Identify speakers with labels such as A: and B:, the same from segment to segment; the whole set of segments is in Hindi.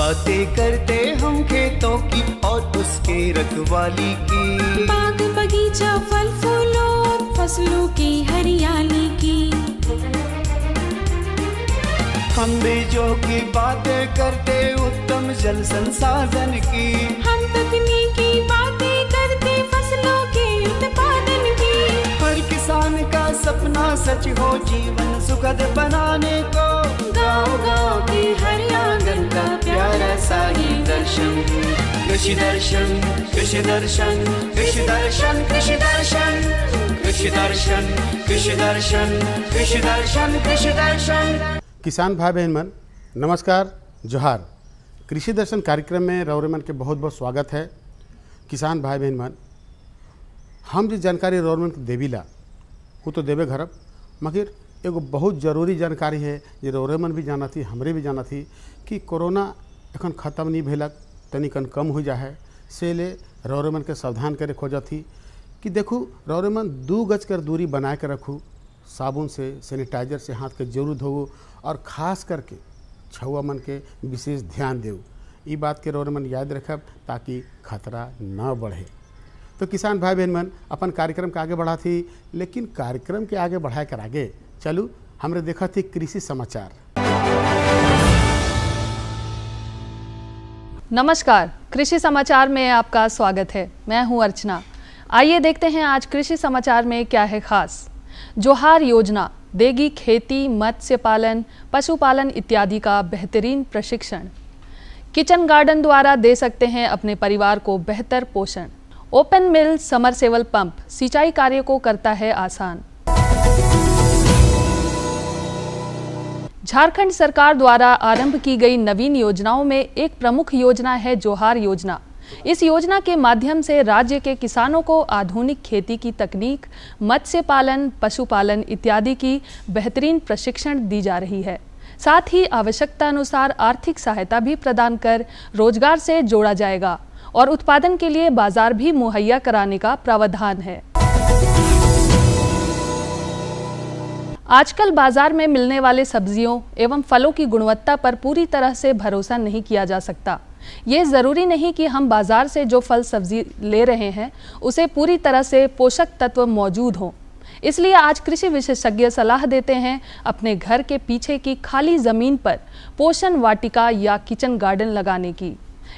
A: बातें करते हम खेतों की और उसके रखवाली की,
B: बाग बगीचा फल फूलों और फसलों की हरियाली की।
A: हम बीजों की बातें करते उत्तम जल संसाधन की,
B: हम तकनीकी बातें करते फसलों के उत्पादन की।
A: हर किसान का सपना सच हो जीवन सुखद बनाने को,
B: गाँव-गाँव के हर आंगन का प्यारा सा ये दर्शन।
A: कृषि दर्शन, कृषि दर्शन, कृषि दर्शन, कृषि दर्शन, कृषि दर्शन, कृषि दर्शन, कृषि दर्शन, कृषि दर्शन।
C: किसान भाई बहन मन नमस्कार, जोहार। कृषि दर्शन कार्यक्रम में रौरे मन के बहुत बहुत स्वागत है। किसान भाई बहन मन, हम जो जानकारी रौरे मन को देवीला वो तो देवे घरब, मगर एगो बहुत जरूरी जानकारी है जो रौरे मन भी जाना थी, हमरे भी जाना थी कि कोरोना एखन ख़त्म नहीं भेलक, तनिकन कम हो जाए से ले रौरे मन के सावधान करे खोजा थी कि देखू रौरे मन 2 गज कर दूरी बना के रखू, साबुन से सैनिटाइजर से हाथ के जरूर धोवो और ख़ास करके छुआ मन के विशेष ध्यान देव। ये बात के रौरे मन याद रखब ताकि खतरा न बढ़े। तो किसान भाई बहन मन अपन कार्यक्रम के आगे बढ़ा थी, लेकिन कार्यक्रम के आगे बढ़ाए कर आगे चलू हमरे देखा थी कृषि समाचार।
D: नमस्कार, कृषि समाचार में आपका स्वागत है। मैं हूं अर्चना। आइए देखते हैं आज कृषि समाचार में क्या है खास। जोहार योजना देगी खेती, मत्स्य पालन, पशुपालन इत्यादि का बेहतरीन प्रशिक्षण। किचन गार्डन द्वारा दे सकते हैं अपने परिवार को बेहतर पोषण। ओपन मिल समरसेबल पंप सिंचाई कार्य को करता है आसान। झारखंड सरकार द्वारा आरंभ की गई नवीन योजनाओं में एक प्रमुख योजना है जोहार योजना। इस योजना के माध्यम से राज्य के किसानों को आधुनिक खेती की तकनीक, मत्स्य पालन, पशुपालन इत्यादि की बेहतरीन प्रशिक्षण दी जा रही है। साथ ही आवश्यकता अनुसार आर्थिक सहायता भी प्रदान कर रोजगार से जोड़ा जाएगा और उत्पादन के लिए बाजार भी मुहैया कराने का प्रावधान है। आजकल बाजार में मिलने वाले सब्जियों एवं फलों की गुणवत्ता पर पूरी तरह से भरोसा नहीं किया जा सकता। ये ज़रूरी नहीं कि हम बाजार से जो फल सब्जी ले रहे हैं उसे पूरी तरह से पोषक तत्व मौजूद हों। इसलिए आज कृषि विशेषज्ञ सलाह देते हैं अपने घर के पीछे की खाली ज़मीन पर पोषण वाटिका या किचन गार्डन लगाने की।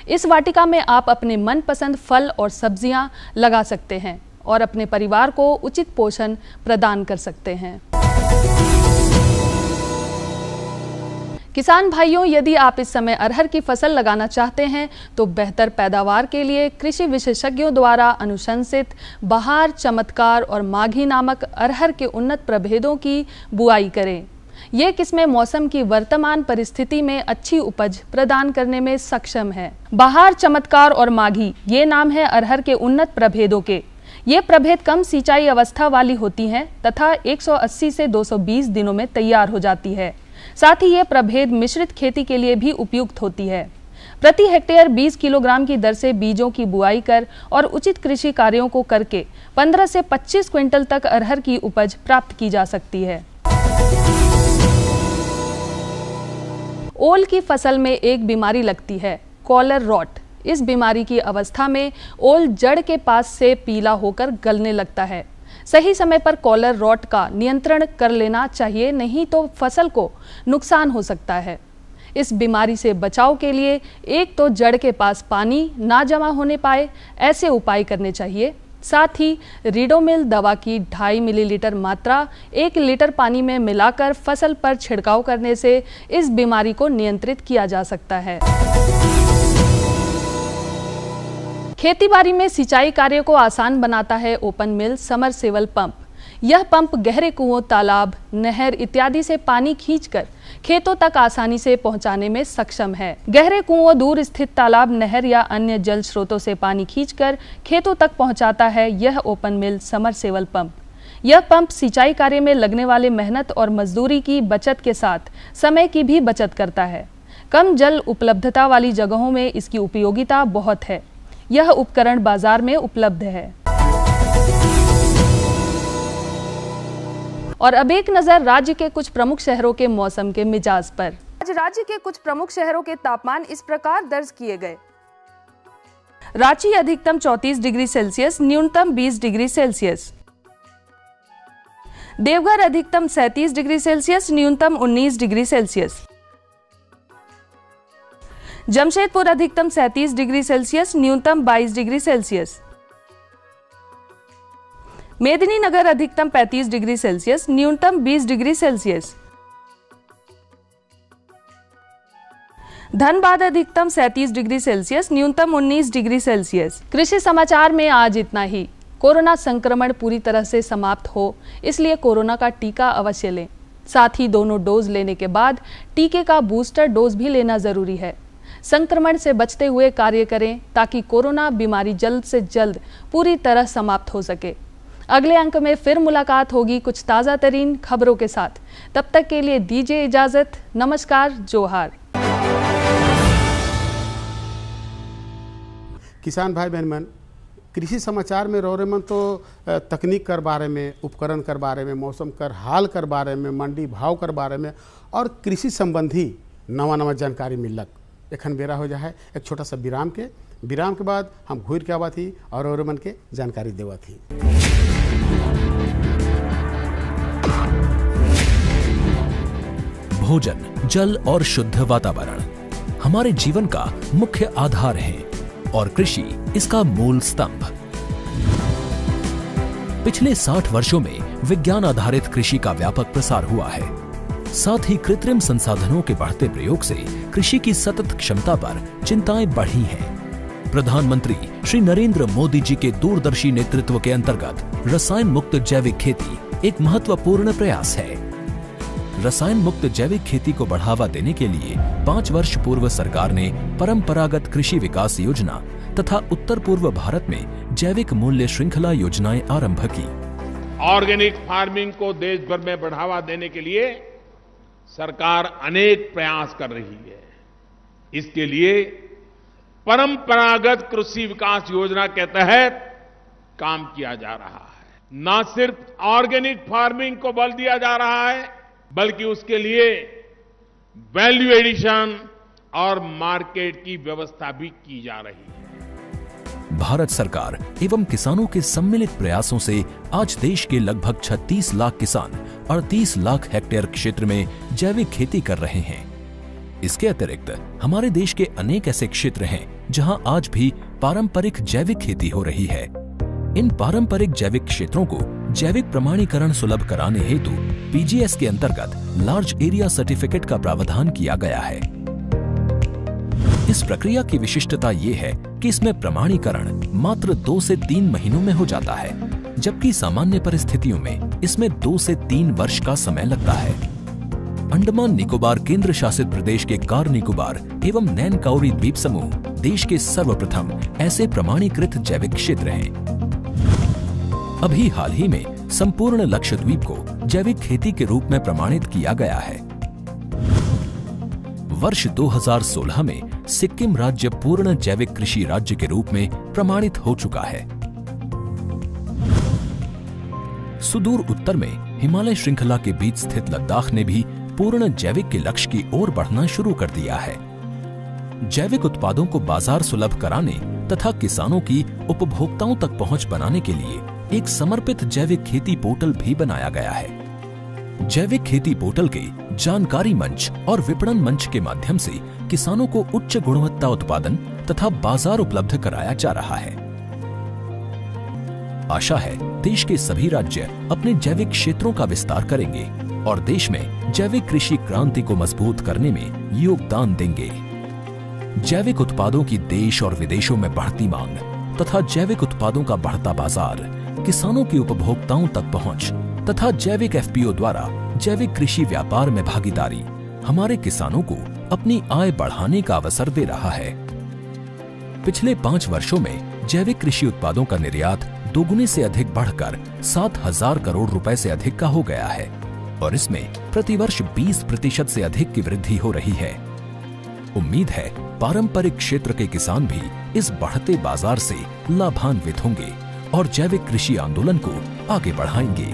D: इस वाटिका में आप अपने मनपसंद फल और सब्जियां लगा सकते हैं और अपने परिवार को उचित पोषण प्रदान कर सकते हैं। किसान भाइयों, यदि आप इस समय अरहर की फसल लगाना चाहते हैं तो बेहतर पैदावार के लिए कृषि विशेषज्ञों द्वारा अनुशंसित बहार, चमत्कार और माघी नामक अरहर के उन्नत प्रभेदों की बुआई करें। ये किस्में मौसम की वर्तमान परिस्थिति में अच्छी उपज प्रदान करने में सक्षम है। बहार, चमत्कार और माघी ये नाम है अरहर के उन्नत प्रभेदों के। ये प्रभेद कम सिंचाई अवस्था वाली होती हैं तथा 180 से 220 दिनों में तैयार हो जाती है। साथ ही ये प्रभेद मिश्रित खेती के लिए भी उपयुक्त होती है। प्रति हेक्टेयर 20 किलोग्राम की दर से बीजों की बुआई कर और उचित कृषि कार्यों को करके 15 से 25 क्विंटल तक अरहर की उपज प्राप्त की जा सकती है। ओल की फसल में एक बीमारी लगती है, कॉलर रॉट। इस बीमारी की अवस्था में ओल जड़ के पास से पीला होकर गलने लगता है। सही समय पर कॉलर रॉट का नियंत्रण कर लेना चाहिए, नहीं तो फसल को नुकसान हो सकता है। इस बीमारी से बचाव के लिए एक तो जड़ के पास पानी ना जमा होने पाए, ऐसे उपाय करने चाहिए। साथ ही रीडोमिल दवा की 2.5 मिलीलीटर मात्रा 1 लीटर पानी में मिलाकर फसल पर छिड़काव करने से इस बीमारी को नियंत्रित किया जा सकता है। खेतीबाड़ी में सिंचाई कार्य को आसान बनाता है ओपन मिल समरसेबल पंप। यह पंप गहरे कुओं, तालाब, नहर इत्यादि से पानी खींचकर खेतों तक आसानी से पहुंचाने में सक्षम है। गहरे कुओं, दूर स्थित तालाब, नहर या अन्य जल स्रोतों से पानी खींचकर खेतों तक पहुंचाता है यह ओपन मिल समरसेबल पंप। यह पंप सिंचाई कार्य में लगने वाले मेहनत और मजदूरी की बचत के साथ समय की भी बचत करता है। कम जल उपलब्धता वाली जगहों में इसकी उपयोगिता बहुत है। यह उपकरण बाजार में उपलब्ध है। और अब एक नजर राज्य के कुछ प्रमुख शहरों के मौसम के मिजाज पर। आज राज्य के कुछ प्रमुख शहरों के तापमान इस प्रकार दर्ज किए गए। रांची अधिकतम 34 डिग्री सेल्सियस, न्यूनतम 20 डिग्री सेल्सियस। देवघर अधिकतम 37 डिग्री सेल्सियस, न्यूनतम 19 डिग्री सेल्सियस। जमशेदपुर अधिकतम 37 डिग्री सेल्सियस, न्यूनतम 22 डिग्री सेल्सियस। मेदिनीनगर अधिकतम 35 डिग्री सेल्सियस, न्यूनतम 20 डिग्री सेल्सियस। धनबाद अधिकतम 37 डिग्री सेल्सियस, न्यूनतम 19 डिग्री सेल्सियस। कृषि समाचार में आज इतना ही। कोरोना संक्रमण पूरी तरह से समाप्त हो, इसलिए कोरोना का टीका अवश्य लें। साथ ही दोनों डोज लेने के बाद टीके का बूस्टर डोज भी लेना जरूरी है। संक्रमण से बचते हुए कार्य करें ताकि कोरोना बीमारी जल्द से जल्द पूरी तरह समाप्त हो सके। अगले अंक में फिर मुलाकात होगी कुछ ताज़ा तरीन खबरों के साथ। तब तक के लिए दीजिए इजाजत। नमस्कार, जोहार।
C: किसान भाई बहन मन, कृषि समाचार में रौरे मन तो तकनीक कर बारे में, उपकरण कर बारे में, मौसम कर हाल कर बारे में, मंडी भाव कर बारे में और कृषि संबंधी नवा जानकारी मिलक। एखन बेरा हो जाए एक छोटा सा विराम के बाद हम घूर के आवा थी और रौरे मन के जानकारी देवा थी।
E: भोजन, जल और शुद्ध वातावरण हमारे जीवन का मुख्य आधार है और कृषि इसका मूल स्तंभ। पिछले 60 वर्षों में विज्ञान आधारित कृषि का व्यापक प्रसार हुआ है। साथ ही कृत्रिम संसाधनों के बढ़ते प्रयोग से कृषि की सतत क्षमता पर चिंताएं बढ़ी हैं। प्रधानमंत्री श्री नरेंद्र मोदी जी के दूरदर्शी नेतृत्व के अंतर्गत रसायन मुक्त जैविक खेती एक महत्वपूर्ण प्रयास है। रसायन मुक्त जैविक खेती को बढ़ावा देने के लिए 5 वर्ष पूर्व सरकार ने परंपरागत कृषि विकास योजना तथा उत्तर पूर्व भारत में जैविक मूल्य श्रृंखला योजनाएं आरंभ की।
F: ऑर्गेनिक फार्मिंग को देश भर में बढ़ावा देने के लिए सरकार अनेक प्रयास कर रही है। इसके लिए परंपरागत कृषि विकास योजना के तहत काम किया जा रहा है। न सिर्फ ऑर्गेनिक फार्मिंग को बल दिया जा रहा है, बल्कि उसके लिए वैल्यू एडिशन और मार्केट की व्यवस्था भी की जा रही है।
E: भारत सरकार एवं किसानों के सम्मिलित प्रयासों से आज देश के लगभग 36 लाख किसान 38 लाख हेक्टेयर क्षेत्र में जैविक खेती कर रहे हैं। इसके अतिरिक्त हमारे देश के अनेक ऐसे क्षेत्र हैं जहां आज भी पारंपरिक जैविक खेती हो रही है। इन पारंपरिक जैविक क्षेत्रों को जैविक प्रमाणीकरण सुलभ कराने हेतु पीजीएस के अंतर्गत लार्ज एरिया सर्टिफिकेट का प्रावधान किया गया है। इस प्रक्रिया की विशिष्टता ये है कि इसमें प्रमाणीकरण मात्र 2 से 3 महीनों में हो जाता है, जबकि सामान्य परिस्थितियों में इसमें 2 से 3 वर्ष का समय लगता है। अंडमान निकोबार केंद्र शासित प्रदेश के कार निकोबार एवं नैन काउरी द्वीप समूह देश के सर्वप्रथम ऐसे प्रमाणीकृत जैविक क्षेत्र हैं। अभी हाल ही में संपूर्ण लक्षद्वीप को जैविक खेती के रूप में प्रमाणित किया गया है। वर्ष 2016 में सिक्किम राज्य पूर्ण जैविक कृषि राज्य के रूप में प्रमाणित हो चुका है। सुदूर उत्तर में हिमालय श्रृंखला के बीच स्थित लद्दाख ने भी पूर्ण जैविक के लक्ष्य की ओर बढ़ना शुरू कर दिया है। जैविक उत्पादों को बाजार सुलभ कराने तथा किसानों की उपभोक्ताओं तक पहुंच बनाने के लिए एक समर्पित जैविक खेती पोर्टल भी बनाया गया है। जैविक खेती पोर्टल के जानकारी मंच और विपणन मंच के माध्यम से किसानों को उच्च गुणवत्ता उत्पादन तथा बाजार उपलब्ध कराया जा रहा है। आशा है देश के सभी राज्य अपने जैविक क्षेत्रों का विस्तार करेंगे और देश में जैविक कृषि क्रांति को मजबूत करने में योगदान देंगे। जैविक उत्पादों की देश और विदेशों में बढ़ती मांग तथा जैविक उत्पादों का बढ़ता बाजार, किसानों की उपभोक्ताओं तक पहुंच तथा जैविक एफपीओ द्वारा जैविक कृषि व्यापार में भागीदारी हमारे किसानों को अपनी आय बढ़ाने का अवसर दे रहा है। पिछले 5 वर्षों में जैविक कृषि उत्पादों का निर्यात दोगुने से अधिक बढ़कर 7,000 करोड़ रुपए से अधिक का हो गया है और इसमें प्रतिवर्ष 20% से अधिक की वृद्धि हो रही है। उम्मीद है पारंपरिक क्षेत्र के किसान भी इस बढ़ते बाजार से लाभान्वित होंगे और जैविक कृषि आंदोलन को आगे बढ़ाएंगे।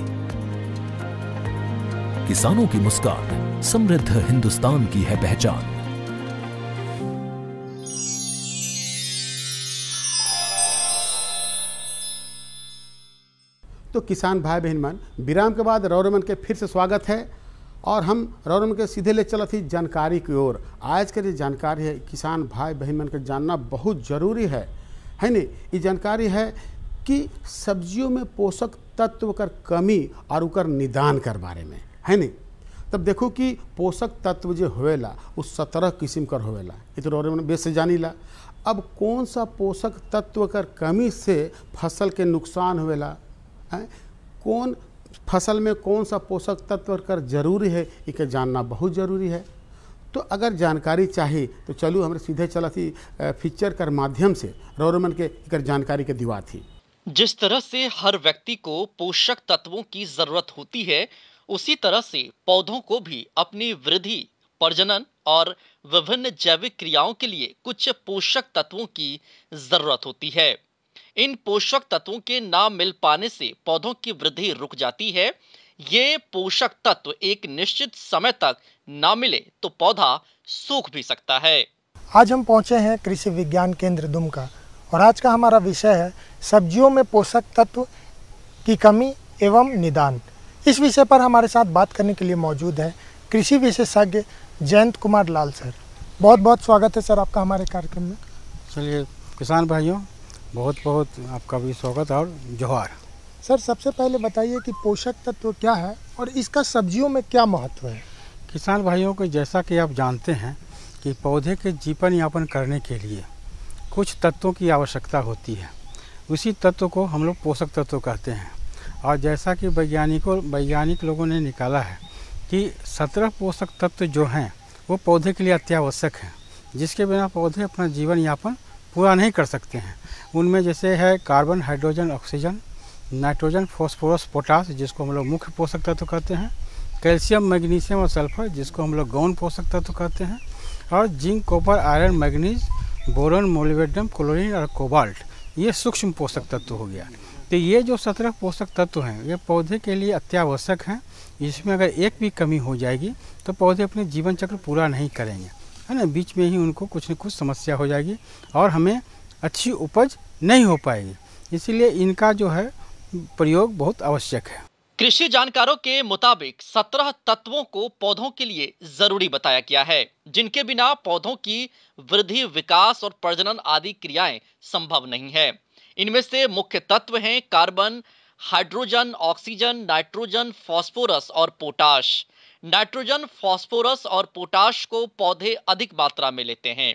E: किसानों की मुस्कान, समृद्ध हिंदुस्तान की है पहचान।
C: तो किसान भाई बहन मन, विराम के बाद रौरमन के फिर से स्वागत है और हम रौरमन के सीधे ले चला थी जानकारी की ओर। आज के जो जानकारी है किसान भाई बहन मन के जानना बहुत जरूरी है नहीं? ये जानकारी है कि सब्जियों में पोषक तत्व कर कमी और उकर निदान कर बारे में है नहीं। तब देखो कि पोषक तत्व जो होवेला उस 17 किस्म कर होवेला, ये तो रौरमन बेस से जानी ला। अब कौन सा पोषक तत्व कर कमी से फसल के नुकसान होवेला, कौन फसल में कौन सा पोषक तत्व कर जरूरी है, इके जानना बहुत ज़रूरी है। तो अगर जानकारी चाहिए तो चलो हमारे सीधे चला थी फीचर कर माध्यम से रौरमन के इकर जानकारी के दिवा थी।
G: जिस तरह से हर व्यक्ति को पोषक तत्वों की जरूरत होती है, उसी तरह से पौधों को भी अपनी वृद्धि, प्रजनन और विभिन्न जैविक क्रियाओं के लिए कुछ पोषक तत्वों की जरूरत होती है। इन पोषक तत्वों के ना मिल पाने से पौधों की वृद्धि रुक जाती है। ये पोषक तत्व एक निश्चित समय तक ना मिले तो पौधा सूख भी सकता है।
H: आज हम पहुंचे हैं कृषि विज्ञान केंद्र दुमका और आज का हमारा विषय है सब्जियों में पोषक तत्व की कमी एवं निदान। इस विषय पर हमारे साथ बात करने के लिए मौजूद है कृषि विशेषज्ञ जयंत कुमार लाल सर। बहुत बहुत स्वागत है सर आपका हमारे कार्यक्रम में।
I: चलिए किसान भाइयों, बहुत बहुत आपका भी स्वागत और जोहार।
H: सर सबसे पहले बताइए कि पोषक तत्व क्या है और इसका सब्जियों में क्या महत्व है।
I: किसान भाइयों को जैसा कि आप जानते हैं कि पौधे के जीवन यापन करने के लिए कुछ तत्वों की आवश्यकता होती है, उसी तत्व को हम लोग पोषक तत्व कहते हैं। और जैसा कि वैज्ञानिक लोगों ने निकाला है कि 17 पोषक तत्व जो हैं वो पौधे के लिए अत्यावश्यक हैं, जिसके बिना पौधे अपना जीवन यापन पूरा नहीं कर सकते हैं। उनमें जैसे है carbon, hydrogen, oxygen, nitrogen, phosphorus, potash जिसको हम लोग मुख्य पोषक तत्व कहते हैं, कैल्शियम, मैग्नीशियम और सल्फर जिसको हम लोग गौण पोषक तत्व कहते हैं, और zinc, copper, iron, manganese, boron, molybdenum, chlorine और कोबाल्ट, ये सूक्ष्म पोषक तत्व हो गया। तो ये जो 17 पोषक तत्व हैं ये पौधे के लिए अत्यावश्यक हैं। इसमें अगर एक भी कमी हो जाएगी तो पौधे अपने जीवन चक्र पूरा नहीं करेंगे, है ना। बीच में ही उनको कुछ न कुछ समस्या हो जाएगी और हमें अच्छी उपज नहीं हो पाएगी। इसीलिए इनका जो है प्रयोग बहुत आवश्यक है।
G: कृषि जानकारों के मुताबिक 17 तत्वों को पौधों के लिए जरूरी बताया गया है, जिनके बिना पौधों की वृद्धि, विकास और प्रजनन आदि क्रियाएं संभव नहीं है। इनमें से मुख्य तत्व हैं carbon, hydrogen, oxygen, nitrogen, phosphorus और पोटाश। नाइट्रोजन, फास्फोरस और पोटाश को पौधे अधिक मात्रा में लेते हैं।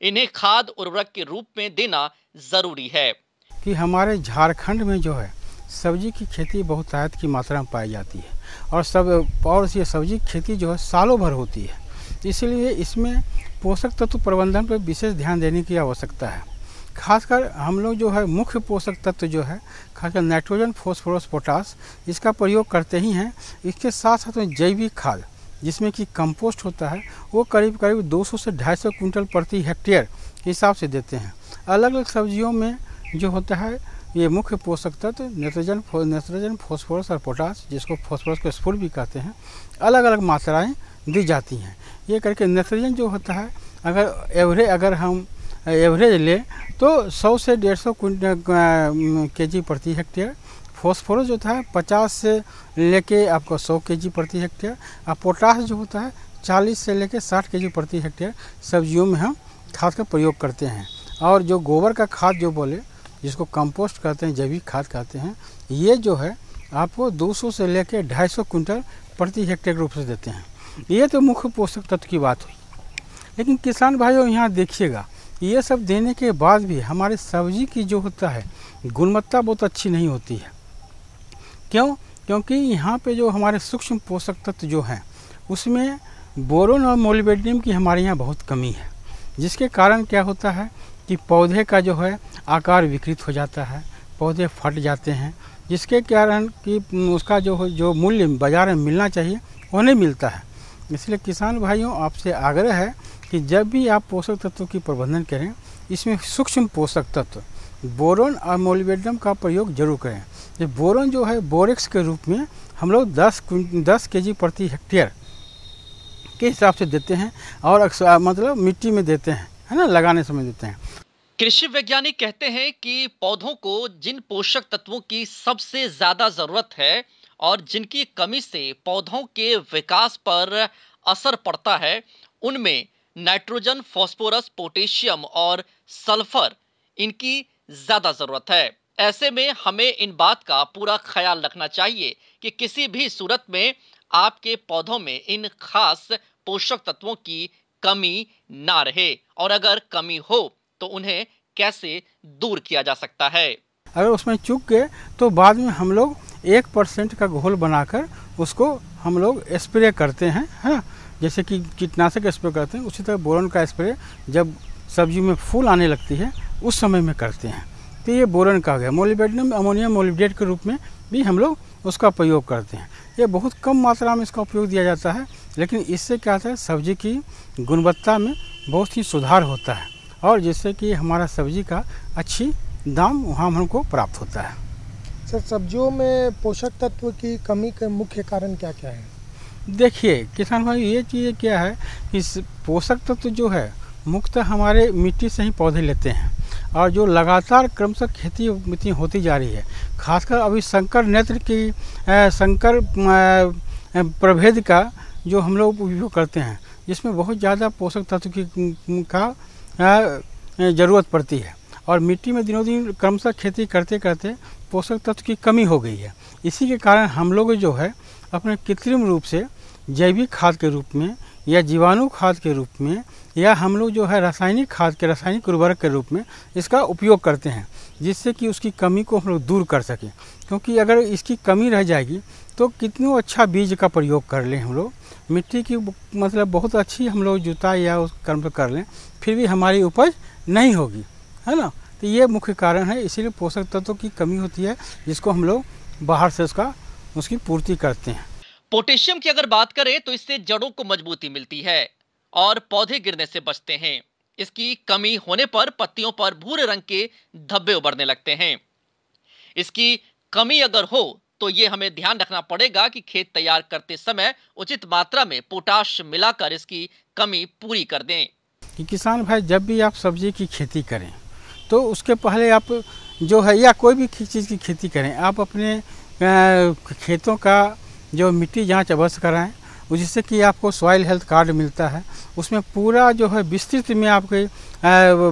G: इन्हें खाद उर्वरक के रूप में देना जरूरी है।
I: कि हमारे झारखंड में जो है सब्जी की खेती बहुतायत की मात्रा में पाई जाती है और ये सब्जी की खेती जो है सालों भर होती है। इसलिए इसमें पोषक तत्व प्रबंधन पर विशेष ध्यान देने की आवश्यकता है। खासकर हम लोग जो है मुख्य पोषक तत्व जो है खासकर नाइट्रोजन, फास्फोरस, पोटास इसका प्रयोग करते ही हैं। इसके साथ साथ में जैविक खाद जिसमें कि कंपोस्ट होता है वो करीब करीब 200 से 250 क्विंटल प्रति हेक्टेयर के हिसाब से देते हैं। अलग अलग सब्जियों में जो होता है ये मुख्य पोषक तत्व नाइट्रोजन, फास्फोरस और पोटास जिसको फास्फोरस को स्फुर भी कहते हैं, अलग अलग मात्राएं दी जाती हैं। ये करके नाइट्रोजन जो होता है अगर हम एवरेज ले तो 100 से 150 केजी प्रति हेक्टेयर। फास्फोरस जो होता है 50 से लेके आपको 100 केजी प्रति हेक्टेयर। और पोटास जो होता है 40 से लेके 60 केजी प्रति हेक्टेयर सब्जियों में हम खाद का प्रयोग करते हैं। और जो गोबर का खाद जो बोले जिसको कंपोस्ट कहते हैं, जैविक खाद कहते हैं, ये जो है आपको 200 से लेके 250 क्विंटल प्रति हेक्टेयर रूप से देते हैं। ये तो मुख्य पोषक तत्व की बात हुई। लेकिन किसान भाइयों यहाँ देखिएगा ये सब देने के बाद भी हमारे सब्जी की जो होता है गुणवत्ता बहुत अच्छी नहीं होती है। क्यों? क्योंकि यहाँ पे जो हमारे सूक्ष्म पोषक तत्व जो हैं उसमें बोरोन और मोलिब्डेनम की हमारे यहाँ बहुत कमी है, जिसके कारण क्या होता है कि पौधे का जो है आकार विकृत हो जाता है, पौधे फट जाते हैं, जिसके कारण कि उसका जो मूल्य बाज़ार में मिलना चाहिए वो नहीं मिलता है। इसलिए किसान भाइयों आपसे आग्रह है कि जब भी आप पोषक तत्वों की प्रबंधन करें इसमें सूक्ष्म पोषक तत्व बोरोन और मोलिब्डेनम का प्रयोग जरूर करें। ये बोरोन जो है बोरेक्स के रूप में हम लोग 10 केजी प्रति हेक्टेयर के हिसाब से देते हैं और मतलब मिट्टी में देते हैं, है ना, लगाने समय देते हैं।
G: कृषि वैज्ञानिक कहते हैं कि पौधों को जिन पोषक तत्वों की सबसे ज्यादा जरूरत है और जिनकी कमी से पौधों के विकास पर असर पड़ता है, उनमें नाइट्रोजन, फास्फोरस, पोटेशियम और सल्फर, इनकी ज्यादा जरूरत है। ऐसे में हमें इन बात का पूरा ख्याल रखना चाहिए कि किसी भी सूरत में आपके पौधों में इन खास पोषक तत्वों की कमी ना रहे, और अगर कमी हो तो उन्हें कैसे दूर किया जा सकता है।
I: अगर उसमें चूक गए तो बाद में हम लोग 1% का घोल बनाकर उसको हम लोग स्प्रे करते हैं, है ना, जैसे कि कीटनाशक स्प्रे करते हैं, उसी तरह बोरॉन का स्प्रे जब सब्जी में फूल आने लगती है उस समय में करते हैं। तो ये बोरॉन का हो गया। मोलिब्डेनम अमोनियम मोलिब्डेट के रूप में भी हम लोग उसका प्रयोग करते हैं। ये बहुत कम मात्रा में इसका उपयोग दिया जाता है, लेकिन इससे क्या होता है, सब्जी की गुणवत्ता में बहुत ही सुधार होता है और जिससे कि हमारा सब्जी का अच्छी दाम वहाँ हमको प्राप्त होता है।
H: सर, सब्जियों में पोषक तत्व की कमी के मुख्य कारण क्या क्या है?
I: देखिए किसान भाई, ये चीज़ क्या है कि पोषक तत्व जो है मुख्यतः हमारे मिट्टी से ही पौधे लेते हैं और जो लगातार क्रमशः खेती इतनी होती जा रही है, खासकर अभी संकर नेत्र की संकर प्रभेद का जो हम लोग उपयोग करते हैं, जिसमें बहुत ज़्यादा पोषक तत्व का ज़रूरत पड़ती है और मिट्टी में दिनों दिन क्रमशः खेती करते करते पोषक तत्व की कमी हो गई है। इसी के कारण हम लोग जो है अपने कृत्रिम रूप से जैविक खाद के रूप में या जीवाणु खाद के रूप में या हम लोग जो है रासायनिक खाद के, रासायनिक उर्वरक के रूप में इसका उपयोग करते हैं, जिससे कि उसकी कमी को हम लोग दूर कर सकें। क्योंकि अगर इसकी कमी रह जाएगी तो कितनों अच्छा बीज का प्रयोग कर लें हम लोग, मिट्टी की मतलब बहुत अच्छी हम लोग जुताई या उस कर्म कर लें, फिर भी हमारी उपज नहीं होगी, है ना। तो ये मुख्य कारण है, इसीलिए पोषक तत्वों की कमी होती है, जिसको हम लोग बाहर से उसकी पूर्ति करते हैं।
G: पोटेशियम की अगर बात करें तो इससे जड़ों को मजबूती मिलती है और पौधे गिरने से बचते हैं। इसकी कमी होने पर पत्तियों पर भूरे रंग के धब्बे उभरने लगते हैं। इसकी कमी अगर हो तो ये हमें ध्यान रखना पड़ेगा कि खेत तैयार करते समय उचित मात्रा में पोटाश मिलाकर इसकी कमी पूरी कर दें।
I: कि किसान भाई, जब भी आप सब्जी की खेती करें तो उसके पहले आप जो है या कोई भी चीज़ की खेती करें, आप अपने खेतों का जो मिट्टी जांच अवश्य कराएं, जिससे कि आपको सॉइल हेल्थ कार्ड मिलता है। उसमें पूरा जो है विस्तृत में आपके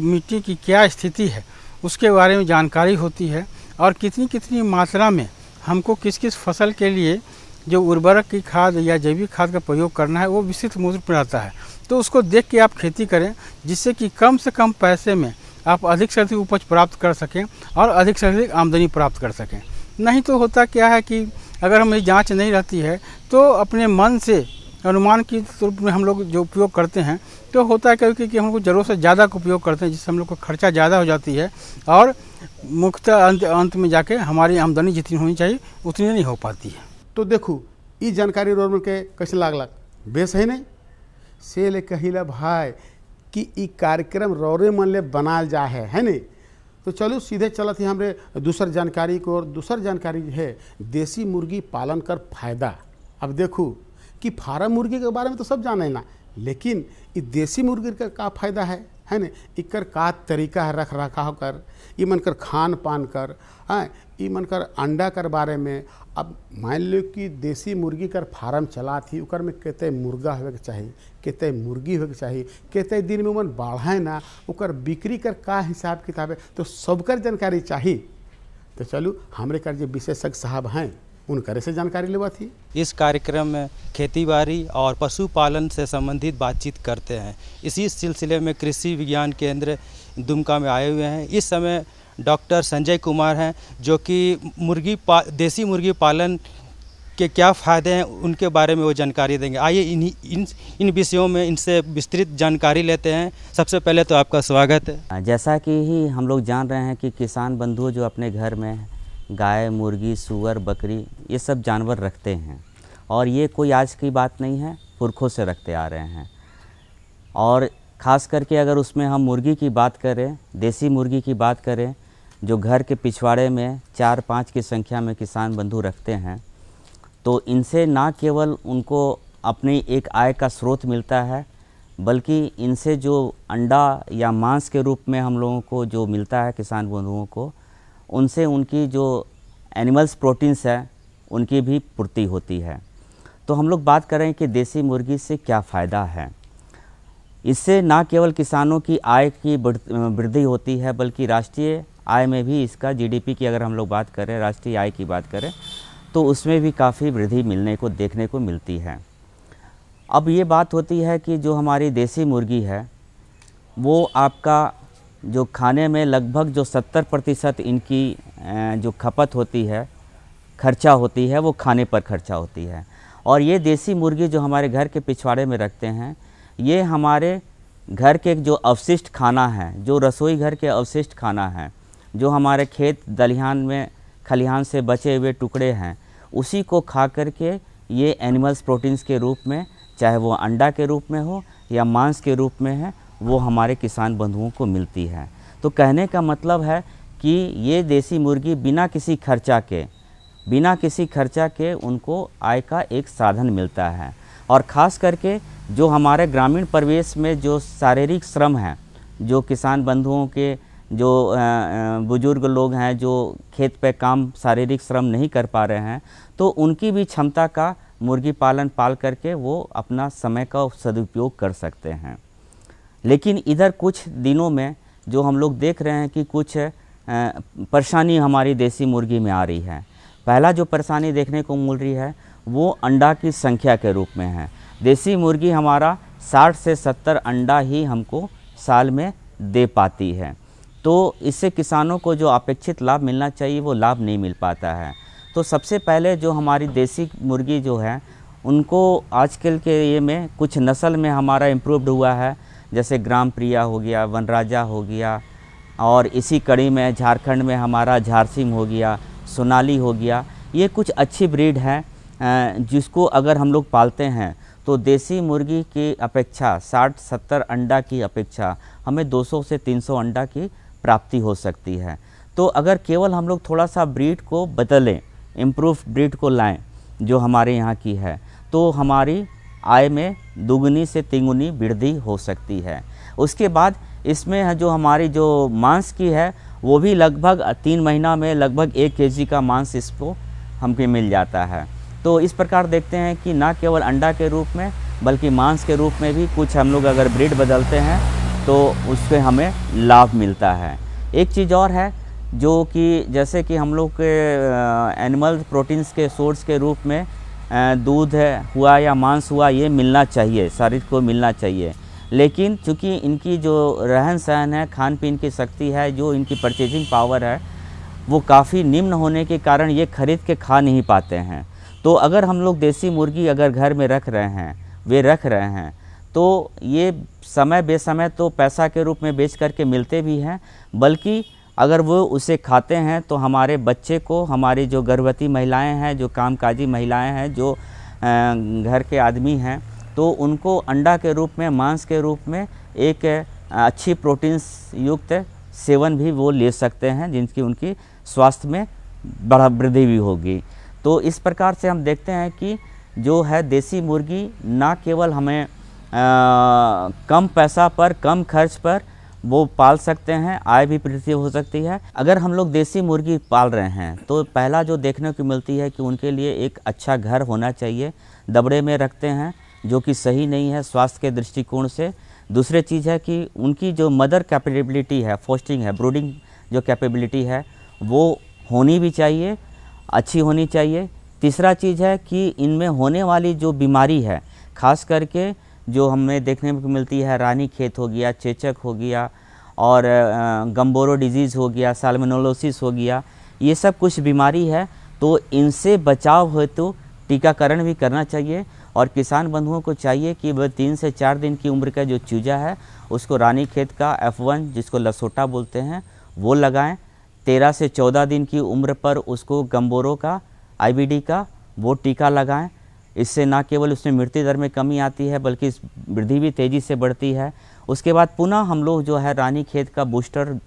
I: मिट्टी की क्या स्थिति है उसके बारे में जानकारी होती है और कितनी कितनी मात्रा में हमको किस किस फसल के लिए जो उर्वरक की खाद या जैविक खाद का प्रयोग करना है वो विस्तृत रूप में रहता है। तो उसको देख के आप खेती करें, जिससे कि कम से कम पैसे में आप अधिक से अधिक उपज प्राप्त कर सकें और अधिक से अधिक आमदनी प्राप्त कर सकें। नहीं तो होता क्या है कि अगर हमें जांच नहीं रहती है तो अपने मन से अनुमान की रूप में हम लोग जो उपयोग करते हैं तो होता है कभी कि हम लोग ज़रूरत से ज़्यादा का उपयोग करते हैं, जिससे हम लोग को खर्चा ज़्यादा हो जाती है और मुख्यतः अंत में जाके हमारी आमदनी जितनी होनी चाहिए उतनी नहीं हो पाती है।
C: तो देखो ये जानकारी रोड के कैसे लागलक बेस है नहीं से ले कहिला भाई कि ई कार्यक्रम रौरे मन ले बनाल जा है नहीं। तो चलो सीधे चलत ही हमरे दूसर जानकारी को, और दूसर जानकारी है देसी मुर्गी पालन कर फायदा। अब देखो कि फार्म मुर्गी के बारे में तो सब जाने ना, लेकिन ये देसी मुर्गी का फायदा है ना, इकर का तरीका है रख रखाव कर, ये मन कर खान पान कर, हाँ ये मन कर अंडा कर बारे में। अब मान लो कि देसी मुर्गी कर फार्म चला थी, उकर में कते मुर्गा होवे के चाहिए, कते मुर्गी होवे के चाहिए, कते दिन में मन बढ़ाए ना, उकर बिक्री कर का हिसाब किताब है, तो सबकर जानकारी चाहिए। तो चलो हमरे कर जो विशेषज्ञ साहब हैं उनकर से जानकारी लेवा थी।
J: इस कार्यक्रम में खेतीबाड़ी और पशुपालन से संबंधित बातचीत करते हैं। इसी सिलसिले में कृषि विज्ञान केंद्र दुमका में आए हुए हैं। इस समय डॉक्टर संजय कुमार हैं, जो कि देसी मुर्गी पालन के क्या फ़ायदे हैं उनके बारे में वो जानकारी देंगे। आइए इन विषयों में इनसे विस्तृत जानकारी लेते हैं। सबसे पहले तो आपका स्वागत है।
K: जैसा कि ही हम लोग जान रहे हैं कि किसान बंधु जो अपने घर में गाय, मुर्गी, सूअर, बकरी ये सब जानवर रखते हैं, और ये कोई आज की बात नहीं है, पुरखों से रखते आ रहे हैं। और ख़ास करके अगर उसमें हम मुर्गी की बात करें, देसी मुर्गी की बात करें, जो घर के पिछवाड़े में 4-5 की संख्या में किसान बंधु रखते हैं, तो इनसे ना केवल उनको अपनी एक आय का स्रोत मिलता है, बल्कि इनसे जो अंडा या मांस के रूप में हम लोगों को जो मिलता है किसान बंधुओं को, उनसे उनकी जो एनिमल्स प्रोटीन्स है उनकी भी पूर्ति होती है। तो हम लोग बात करें कि देसी मुर्गी से क्या फ़ायदा है। इससे ना केवल किसानों की आय की वृद्धि होती है, बल्कि राष्ट्रीय आय में भी इसका जीडीपी की अगर हम लोग बात करें, राष्ट्रीय आय की बात करें, तो उसमें भी काफ़ी वृद्धि मिलने को देखने को मिलती है। अब ये बात होती है कि जो हमारी देसी मुर्गी है वो आपका जो खाने में लगभग जो 70% इनकी जो खपत होती है, खर्चा होती है, वो खाने पर खर्चा होती है। और ये देसी मुर्गी जो हमारे घर के पिछवाड़े में रखते हैं, ये हमारे घर के जो अवशिष्ट खाना है, जो रसोई घर के अवशिष्ट खाना है, जो हमारे खेत दलिहान में खलिहान से बचे हुए टुकड़े हैं, उसी को खा करके ये एनिमल्स प्रोटीन्स के रूप में, चाहे वो अंडा के रूप में हो या मांस के रूप में है, वो हमारे किसान बंधुओं को मिलती है। तो कहने का मतलब है कि ये देसी मुर्गी बिना किसी खर्चा के उनको आय का एक साधन मिलता है। और ख़ास करके जो हमारे ग्रामीण परिवेश में जो शारीरिक श्रम है, जो किसान बंधुओं के जो बुजुर्ग लोग हैं जो खेत पे काम शारीरिक श्रम नहीं कर पा रहे हैं, तो उनकी भी क्षमता का मुर्गी पालन पाल करके वो अपना समय का सदुपयोग कर सकते हैं। लेकिन इधर कुछ दिनों में जो हम लोग देख रहे हैं कि कुछ परेशानी हमारी देसी मुर्गी में आ रही है। पहला जो परेशानी देखने को मिल रही है वो अंडा की संख्या के रूप में है। देसी मुर्गी हमारा 60 से 70 अंडा ही हमको साल में दे पाती है, तो इससे किसानों को जो अपेक्षित लाभ मिलना चाहिए वो लाभ नहीं मिल पाता है। तो सबसे पहले जो हमारी देसी मुर्गी जो है उनको आजकल के ये में कुछ नस्ल में हमारा इम्प्रूव्ड हुआ है, जैसे ग्राम प्रिया हो गया, वनराजा हो गया, और इसी कड़ी में झारखंड में हमारा झारसिम हो गया, सोनाली हो गया। ये कुछ अच्छी ब्रीड है जिसको अगर हम लोग पालते हैं तो देसी मुर्गी की अपेक्षा 60-70 अंडा की अपेक्षा हमें 200 से 300 अंडा की प्राप्ति हो सकती है। तो अगर केवल हम लोग थोड़ा सा ब्रीड को बदलें, इम्प्रूव ब्रीड को लाएं जो हमारे यहाँ की है, तो हमारी आय में दुगनी से तिगुनी वृद्धि हो सकती है। उसके बाद इसमें जो हमारी जो मांस की है वो भी लगभग 3 महीना में लगभग 1 केजी का मांस इसको हमको मिल जाता है। तो इस प्रकार देखते हैं कि ना केवल अंडा के रूप में बल्कि मांस के रूप में भी कुछ हम लोग अगर ब्रीड बदलते हैं तो उससे हमें लाभ मिलता है। एक चीज़ और है जो कि जैसे कि हम लोग के एनिमल प्रोटीन्स के सोर्स के रूप में दूध हुआ या मांस हुआ, ये मिलना चाहिए, शरीर को मिलना चाहिए। लेकिन चूँकि इनकी जो रहन सहन है, खान पीन की शक्ति है, जो इनकी परचेजिंग पावर है, वो काफ़ी निम्न होने के कारण ये खरीद के खा नहीं पाते हैं। तो अगर हम लोग देसी मुर्गी अगर घर में रख रहे हैं तो ये समय बेसमय तो पैसा के रूप में बेच करके मिलते भी हैं, बल्कि अगर वो उसे खाते हैं तो हमारे बच्चे को, हमारी जो गर्भवती महिलाएं हैं, जो कामकाजी महिलाएं हैं, जो घर के आदमी हैं, तो उनको अंडा के रूप में, मांस के रूप में एक अच्छी प्रोटीन्स युक्त सेवन भी वो ले सकते हैं, जिनकी उनकी स्वास्थ्य में बड़ा वृद्धि भी होगी। तो इस प्रकार से हम देखते हैं कि जो है देसी मुर्गी ना केवल हमें कम पैसा पर, कम खर्च पर वो पाल सकते हैं, आय भी वृद्धि हो सकती है। अगर हम लोग देसी मुर्गी पाल रहे हैं तो पहला जो देखने को मिलती है कि उनके लिए एक अच्छा घर होना चाहिए। दबड़े में रखते हैं जो कि सही नहीं है स्वास्थ्य के दृष्टिकोण से। दूसरी चीज़ है कि उनकी जो मदर कैपेबिलिटी है, फोस्टिंग है, ब्रूडिंग जो कैपेबिलिटी है, वो होनी भी चाहिए, अच्छी होनी चाहिए। तीसरा चीज़ है कि इनमें होने वाली जो बीमारी है, खास करके जो हमें देखने को मिलती है, रानी खेत हो गया, चेचक हो गया, और गम्बोरो डिजीज़ हो गया, साल्मोनेलोसिस हो गया, ये सब कुछ बीमारी है। तो इनसे बचाव हेतु टीकाकरण भी करना चाहिए। और किसान बंधुओं को चाहिए कि वह 3 से 4 दिन की उम्र का जो चूजा है उसको रानी खेत का F1 जिसको लसोटा बोलते हैं वो लगाएं। 13 से 14 दिन की उम्र पर उसको गम्बोरो का, IBD का वो टीका लगाएं। इससे ना केवल उसमें मृत्यु दर में कमी आती है बल्कि वृद्धि भी तेज़ी से बढ़ती है। उसके बाद पुनः हम लोग जो है रानी खेत का बूस्टर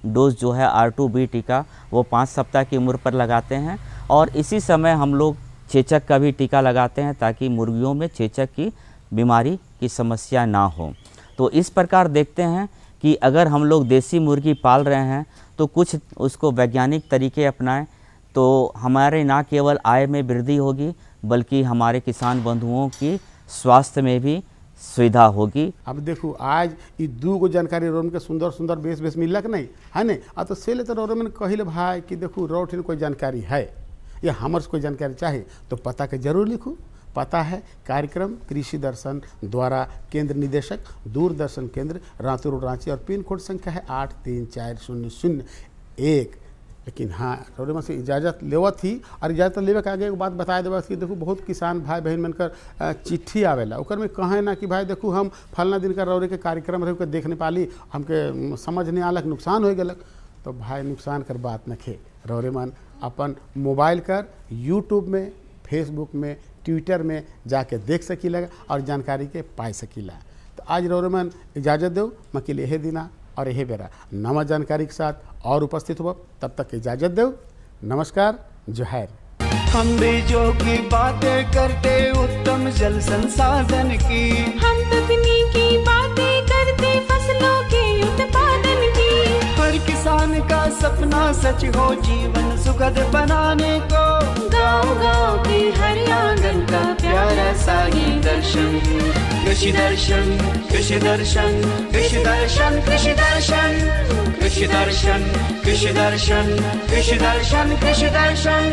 K: डोज जो है R2B टीका वो 5 सप्ताह की उम्र पर लगाते हैं। और इसी समय हम लोग चेचक का भी टीका लगाते हैं ताकि मुर्गियों में चेचक की बीमारी की समस्या ना हो। तो इस प्रकार देखते हैं कि अगर हम लोग देसी मुर्गी पाल रहे हैं तो कुछ उसको वैज्ञानिक तरीके अपनाएं तो हमारे ना केवल आय में वृद्धि होगी बल्कि हमारे किसान बंधुओं की स्वास्थ्य में भी सुविधा होगी।
C: अब देखो आज ये 2 गो जानकारी रोम के सुंदर सुंदर बेस मिलक नहीं है नहीं आ तो से ले तो रोम कहले भाई कि देखो रोठिन कोई जानकारी है या हमारे कोई जानकारी चाहिए तो पता के जरूर लिखो। पता है कार्यक्रम कृषि दर्शन द्वारा केंद्र निदेशक दूरदर्शन केंद्र रांची रोड रांची और पिन कोड संख्या है 834001। लेकिन हाँ रोम से इजाज़त लेवत थी और इजाज़त लेवे के आगे एक बात बताए देवा कि देखो बहुत किसान भाई बहन मनकर चिट्ठी आवेला ओकर में कहें ना कि भाई देखो हम फलना दिन का रौरे के कार्यक्रम रहे देख नहीं पाली हमके समझ नहीं आलक नुकसान हो गलक। तो भाई नुकसान कर बात न खे रौरे मन अपन मोबाइल कर यूट्यूब में फेसबुक में ट्विटर में जाके देख सकीला और जानकारी के पाई सकीला। तो आज रौरे मन इजाज़त दो मकिल यह दिना और यह बेरा नवा जानकारी के साथ और उपस्थित हुआ। तब तक इजाज़त दो। नमस्कार जोहार।
A: हम बीजों की बातें करते उत्तम जल संसाधन की,
B: हम तकनीकी बातें करते फसलों के उत्पादन की।
A: हर किसान का सपना सच हो जीवन सुखद बनाने को,
B: गाँव-गाँव के हर आंगन का प्यारा सा ये दर्शन।
A: कृषि दर्शन कृषि दर्शन कृषि दर्शन कृषि दर्शन कृषि दर्शन कृषि दर्शन कृषि दर्शन कृषि दर्शन।